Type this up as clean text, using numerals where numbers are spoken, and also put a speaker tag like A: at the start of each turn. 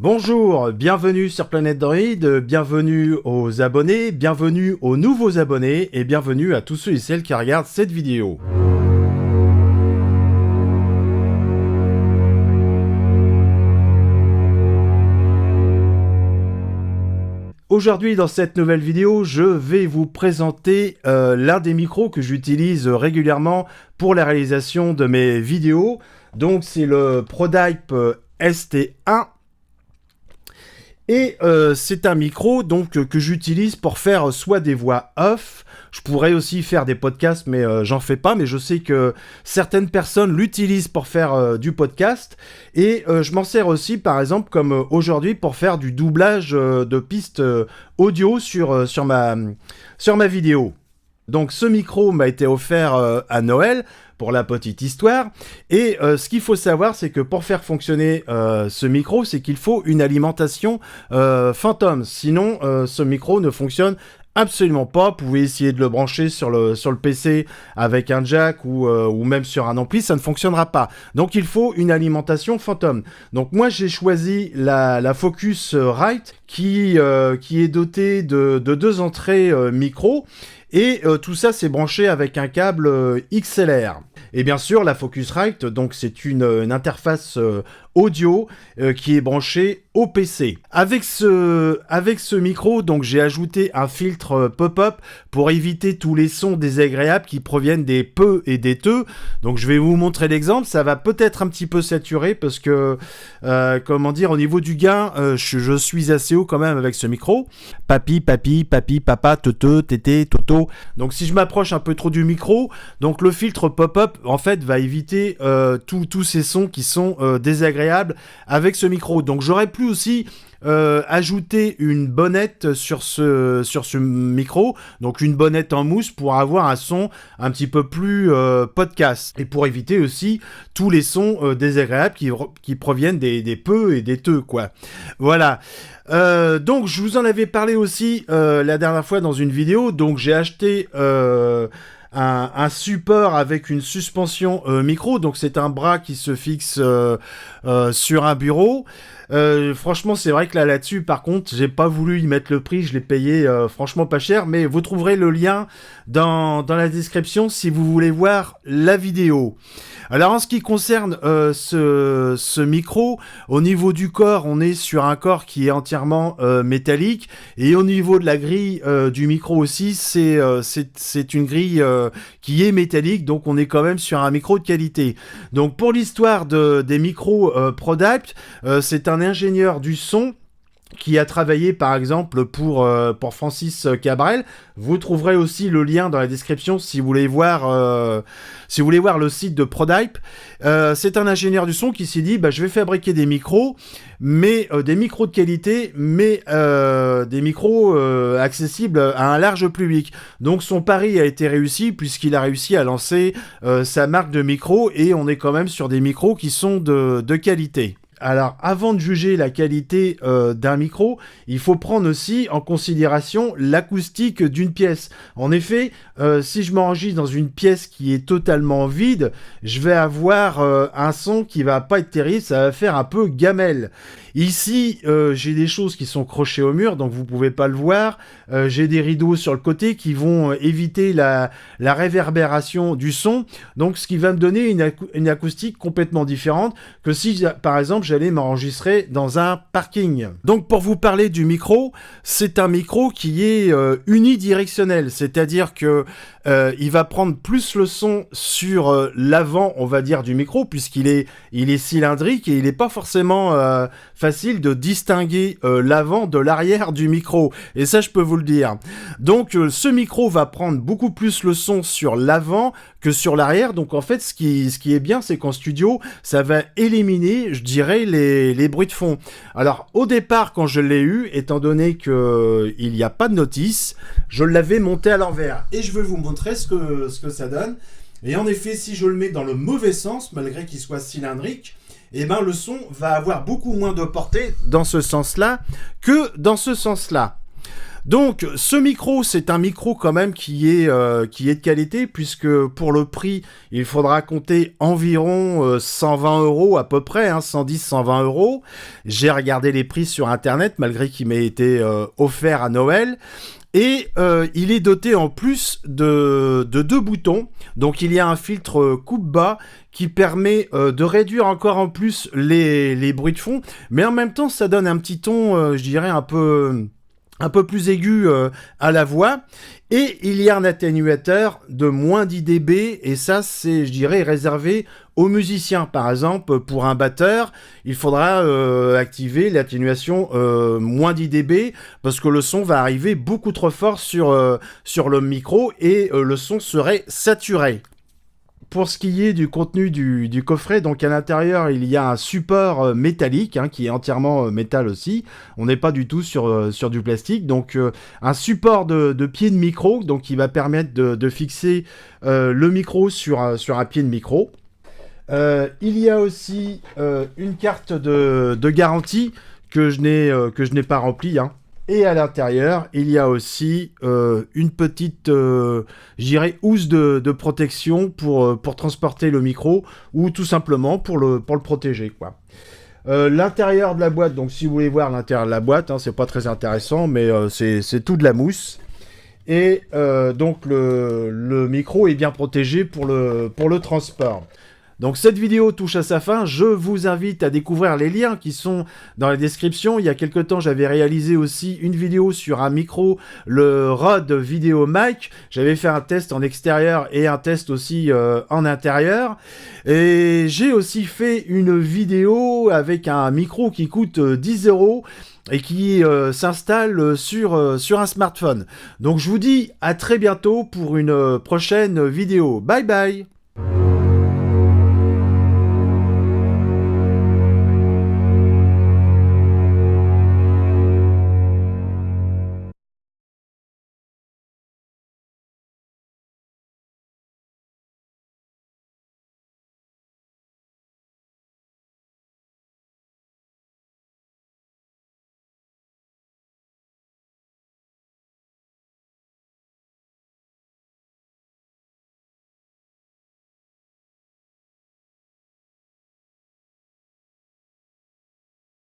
A: Bonjour, bienvenue sur Planète Droid, bienvenue aux abonnés, bienvenue aux nouveaux abonnés et bienvenue à tous ceux et celles qui regardent cette vidéo. Aujourd'hui, dans cette nouvelle vidéo, je vais vous présenter l'un des micros que j'utilise régulièrement pour la réalisation de mes vidéos. Donc, c'est le ProDype ST1. Et c'est un micro donc que j'utilise pour faire soit des voix off. Je pourrais aussi faire des podcasts, mais j'en fais pas. Mais je sais que certaines personnes l'utilisent pour faire du podcast. Et je m'en sers aussi, par exemple, comme aujourd'hui, pour faire du doublage de pistes audio sur ma vidéo. Donc ce micro m'a été offert à Noël, pour la petite histoire. Et ce qu'il faut savoir, c'est que pour faire fonctionner ce micro, c'est qu'il faut une alimentation Phantom. Sinon, ce micro ne fonctionne absolument pas. Vous pouvez essayer de le brancher sur le PC avec un jack ou même sur un ampli, ça ne fonctionnera pas. Donc il faut une alimentation Phantom. Donc moi j'ai choisi la Focusrite qui est dotée de deux entrées micro. Et tout ça, c'est branché avec un câble XLR. Et bien sûr, la Focusrite, donc c'est une interface audio qui est branchée au PC. Avec ce micro, donc j'ai ajouté un filtre pop-up pour éviter tous les sons désagréables qui proviennent des peu et des te. Donc je vais vous montrer l'exemple. Ça va peut-être un petit peu saturer parce que, comment dire, au niveau du gain, je suis assez haut quand même avec ce micro. Papi, papi, papi, papa, tete, tété, toto. Donc si je m'approche un peu trop du micro, donc le filtre pop-up en fait va éviter tous ces sons qui sont désagréables avec ce micro. Donc j'aurais pu aussi ajouter une bonnette sur ce micro, donc une bonnette en mousse pour avoir un son un petit peu plus podcast et pour éviter aussi tous les sons désagréables qui proviennent des peu et des te, quoi. Voilà. Donc je vous en avais parlé aussi la dernière fois dans une vidéo. Donc j'ai acheté un support avec une suspension micro, donc c'est un bras qui se fixe sur un bureau. Franchement, c'est vrai que là-dessus, par contre, j'ai pas voulu y mettre le prix, je l'ai payé franchement pas cher, mais vous trouverez le lien dans la description si vous voulez voir la vidéo. Alors en ce qui concerne ce micro, au niveau du corps, on est sur un corps qui est entièrement métallique, et au niveau de la grille du micro aussi, c'est une grille qui est métallique, donc on est quand même sur un micro de qualité. Donc pour l'histoire des micros ProDype, c'est un ingénieur du son qui a travaillé par exemple pour Francis Cabrel. Vous trouverez aussi le lien dans la description si vous voulez voir le site de ProDype. C'est un ingénieur du son qui s'est dit je vais fabriquer des micros, mais des micros de qualité, mais des micros accessibles à un large public. Donc son pari a été réussi puisqu'il a réussi à lancer sa marque de micros, et on est quand même sur des micros qui sont de qualité. Alors, avant de juger la qualité d'un micro, il faut prendre aussi en considération l'acoustique d'une pièce. En effet, si je m'enregistre dans une pièce qui est totalement vide, je vais avoir un son qui va pas être terrible, ça va faire un peu gamelle. Ici, j'ai des choses qui sont crochées au mur, donc vous pouvez pas le voir. J'ai des rideaux sur le côté qui vont éviter la réverbération du son, donc ce qui va me donner une acoustique complètement différente que si, par exemple, j'allais m'enregistrer dans un parking. Donc pour vous parler du micro, c'est un micro qui est unidirectionnel, c'est-à-dire que il va prendre plus le son sur l'avant, on va dire, du micro, puisqu'il est cylindrique et il n'est pas forcément facile de distinguer l'avant de l'arrière du micro. Et ça, je peux vous le dire. Donc ce micro va prendre beaucoup plus le son sur l'avant que sur l'arrière. Donc en fait, ce qui est bien, c'est qu'en studio, ça va éliminer, je dirais, les bruits de fond. Alors au départ, quand je l'ai eu, étant donné que il n'y a pas de notice, je l'avais monté à l'envers. Et je vais vous montrer ce que ça donne. Et en effet, si je le mets dans le mauvais sens, malgré qu'il soit cylindrique, eh ben le son va avoir beaucoup moins de portée dans ce sens-là que dans ce sens-là. Donc, ce micro, c'est un micro quand même qui est de qualité, puisque pour le prix, il faudra compter environ 120 € à peu près, 110-120 €. J'ai regardé les prix sur Internet, malgré qu'il m'ait été offert à Noël. Et il est doté en plus de 2 boutons. Donc il y a un filtre coupe-bas qui permet de réduire encore en plus les bruits de fond. Mais en même temps, ça donne un petit ton, je dirais, un peu plus aigu à la voix. Et il y a un atténuateur de moins 10 dB. Et ça, c'est, je dirais, réservé aux musiciens. Par exemple, pour un batteur, il faudra activer l'atténuation moins 10 dB parce que le son va arriver beaucoup trop fort sur le micro et le son serait saturé. Pour ce qui est du contenu du coffret, donc à l'intérieur, il y a un support métallique qui est entièrement métal aussi. On n'est pas du tout sur du plastique. Donc un support de pied de micro, donc qui va permettre de fixer le micro sur un pied de micro. Il y a aussi une carte de garantie que je n'ai pas remplie. Et à l'intérieur, il y a aussi une petite, housse de protection pour transporter le micro ou tout simplement pour le protéger, quoi. L'intérieur de la boîte, donc si vous voulez voir l'intérieur de la boîte, c'est pas très intéressant, mais c'est tout de la mousse. Et donc le micro est bien protégé pour le transport. Donc cette vidéo touche à sa fin, je vous invite à découvrir les liens qui sont dans la description. Il y a quelques temps, j'avais réalisé aussi une vidéo sur un micro, le Rode VideoMic. J'avais fait un test en extérieur et un test aussi en intérieur. Et j'ai aussi fait une vidéo avec un micro qui coûte 10 € et qui s'installe sur un smartphone. Donc je vous dis à très bientôt pour une prochaine vidéo. Bye bye!